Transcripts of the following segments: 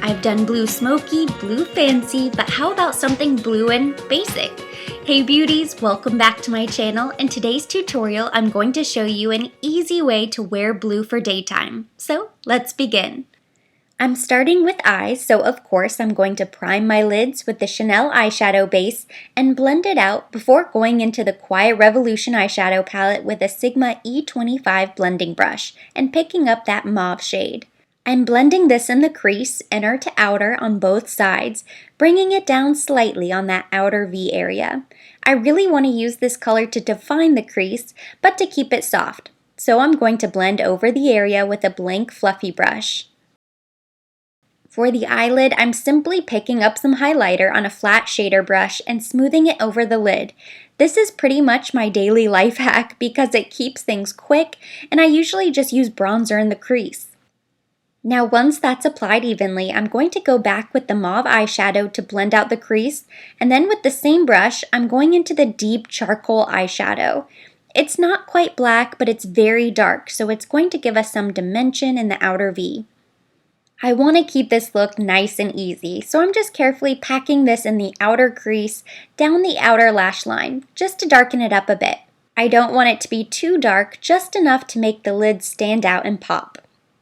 I've done blue smoky, blue fancy, but how about something blue and basic? Hey beauties, welcome back to my channel. In today's tutorial, I'm going to show you an easy way to wear blue for daytime. So let's begin. I'm starting with eyes, so of course I'm going to prime my lids with the Chanel eyeshadow base and blend it out before going into the Quiet Revolution eyeshadow palette with a Sigma E25 blending brush and picking up that mauve shade. I'm blending this in the crease, inner to outer on both sides, bringing it down slightly on that outer V area. I really want to use this color to define the crease, but to keep it soft, so I'm going to blend over the area with a blank fluffy brush. For the eyelid, I'm simply picking up some highlighter on a flat shader brush and smoothing it over the lid. This is pretty much my daily life hack because it keeps things quick, and I usually just use bronzer in the crease. Now once that's applied evenly, I'm going to go back with the mauve eyeshadow to blend out the crease, and then with the same brush, I'm going into the deep charcoal eyeshadow. It's not quite black, but it's very dark, so it's going to give us some dimension in the outer V. I want to keep this look nice and easy, so I'm just carefully packing this in the outer crease down the outer lash line, just to darken it up a bit. I don't want it to be too dark, just enough to make the lid stand out and pop.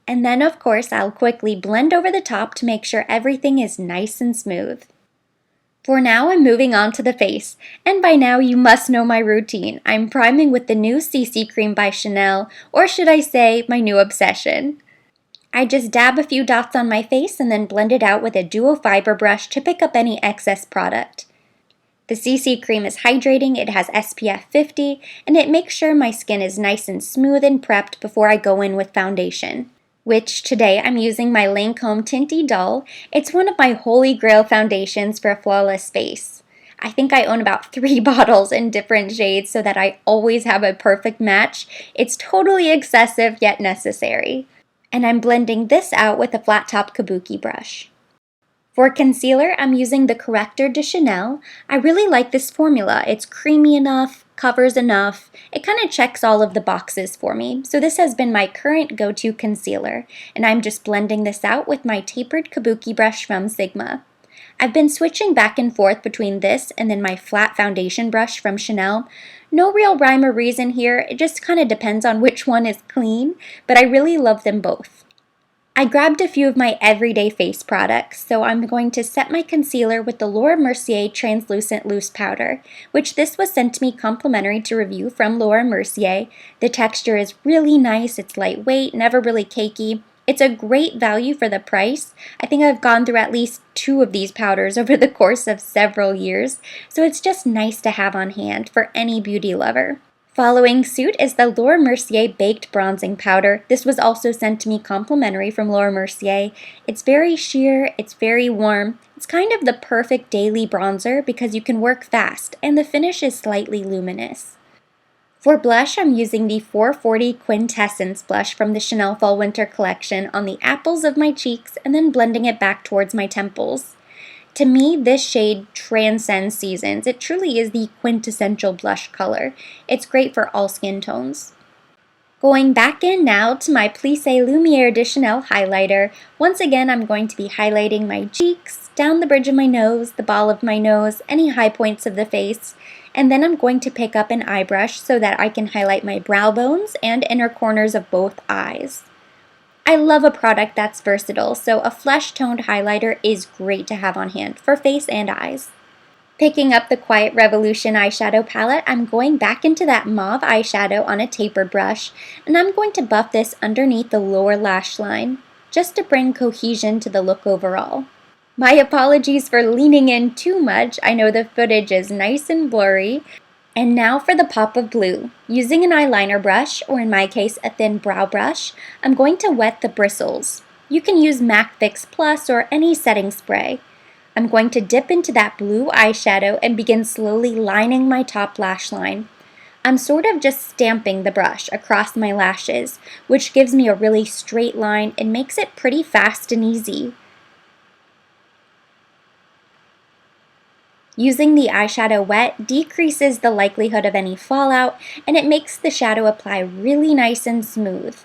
And then of course I'll quickly blend over the top to make sure everything is nice and smooth. For now I'm moving on to the face, and by now you must know my routine. I'm priming with the new CC cream by Chanel, or should I say my new obsession. I just dab a few dots on my face and then blend it out with a duo fiber brush to pick up any excess product. The CC cream is hydrating, it has SPF 50, and it makes sure my skin is nice and smooth and prepped before I go in with foundation. Which today I'm using my Lancome Tinty Doll. It's one of my holy grail foundations for a flawless face. I think I own about 3 bottles in different shades so that I always have a perfect match. It's totally excessive yet necessary. And I'm blending this out with a flat top kabuki brush. For concealer, I'm using the Corrector de Chanel. I really like this formula. It's creamy enough, covers enough. It kind of checks all of the boxes for me. So this has been my current go-to concealer, and I'm just blending this out with my tapered kabuki brush from Sigma. I've been switching back and forth between this and then my flat foundation brush from Chanel. No real rhyme or reason here, it just kind of depends on which one is clean, but I really love them both. I grabbed a few of my everyday face products, so I'm going to set my concealer with the Mercier Translucent Loose Powder, which this was sent to me complimentary to review from Mercier. The texture is really nice, it's lightweight, never really cakey. It's a great value for the price. I think I've gone through at least 2 of these powders over the course of several years, so it's just nice to have on hand for any beauty lover. Following suit is the Mercier Baked Bronzing Powder. This was also sent to me complimentary from Mercier. It's very sheer, it's very warm. It's kind of the perfect daily bronzer because you can work fast, and the finish is slightly luminous. For blush, I'm using the 440 Quintessence blush from the Chanel Fall Winter collection on the apples of my cheeks and then blending it back towards my temples. To me, this shade transcends seasons. It truly is the quintessential blush color. It's great for all skin tones. Going back in now to my Plissé Lumière de Chanel highlighter. Once again, I'm going to be highlighting my cheeks, down the bridge of my nose, the ball of my nose, any high points of the face. And then I'm going to pick up an eye brush so that I can highlight my brow bones and inner corners of both eyes. I love a product that's versatile, so a flesh-toned highlighter is great to have on hand for face and eyes. Picking up the Quiet Revolution eyeshadow palette, I'm going back into that mauve eyeshadow on a tapered brush, and I'm going to buff this underneath the lower lash line, just to bring cohesion to the look overall. My apologies for leaning in too much. I know the footage is nice and blurry. And now for the pop of blue. Using an eyeliner brush, or in my case a thin brow brush, I'm going to wet the bristles. You can use MAC Fix Plus or any setting spray. I'm going to dip into that blue eyeshadow and begin slowly lining my top lash line. I'm sort of just stamping the brush across my lashes, which gives me a really straight line and makes it pretty fast and easy. Using the eyeshadow wet decreases the likelihood of any fallout, and it makes the shadow apply really nice and smooth.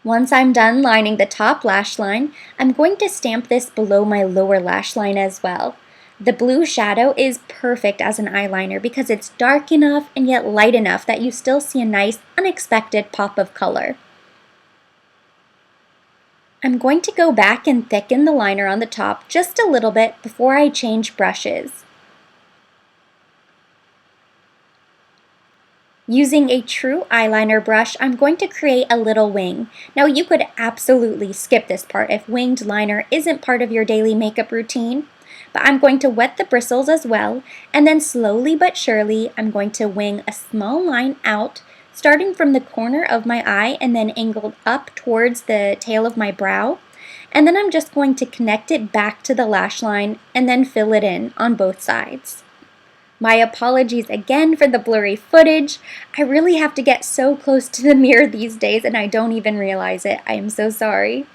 Once I'm done lining the top lash line, I'm going to stamp this below my lower lash line as well. The blue shadow is perfect as an eyeliner because it's dark enough and yet light enough that you still see a nice, unexpected pop of color. I'm going to go back and thicken the liner on the top just a little bit before I change brushes. Using a true eyeliner brush, I'm going to create a little wing. Now you could absolutely skip this part if winged liner isn't part of your daily makeup routine, but I'm going to wet the bristles as well, and then slowly but surely I'm going to wing a small line out, starting from the corner of my eye and then angled up towards the tail of my brow, and then I'm just going to connect it back to the lash line and then fill it in on both sides. My apologies again for the blurry footage. I really have to get so close to the mirror these days and I don't even realize it. I am so sorry.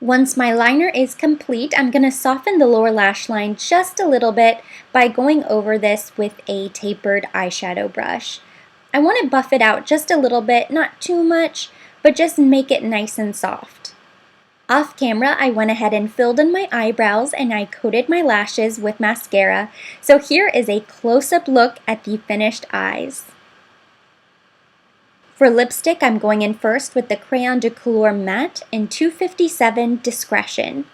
Once my liner is complete, I'm going to soften the lower lash line just a little bit by going over this with a tapered eyeshadow brush. I want to buff it out just a little bit, not too much, but just make it nice and soft. Off camera, I went ahead and filled in my eyebrows and I coated my lashes with mascara. So here is a close-up look at the finished eyes. For lipstick, I'm going in first with the Crayon de Couleur Matte in 257 Discretion.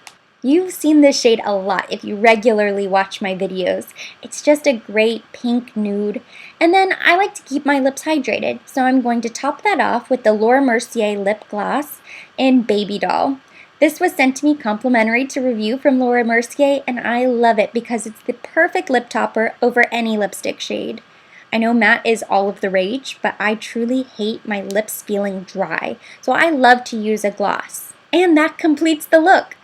You've seen this shade a lot if you regularly watch my videos. It's just a great pink nude. And then I like to keep my lips hydrated, so I'm going to top that off with the Mercier lip gloss in Baby Doll. This was sent to me complimentary to review from Laura Mercier, and I love it because it's the perfect lip topper over any lipstick shade. I know matte is all of the rage, but I truly hate my lips feeling dry, so I love to use a gloss. And that completes the look.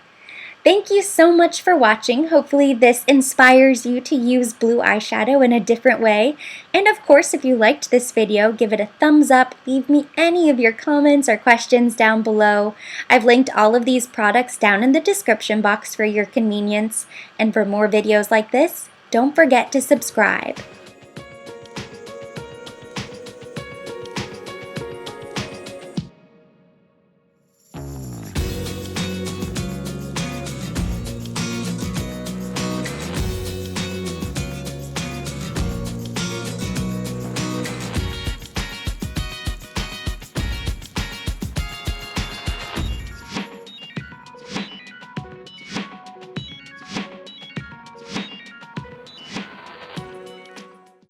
Thank you so much for watching. Hopefully this inspires you to use blue eyeshadow in a different way. And of course, if you liked this video, give it a thumbs up. Leave me any of your comments or questions down below. I've linked all of these products down in the description box for your convenience. And for more videos like this, don't forget to subscribe.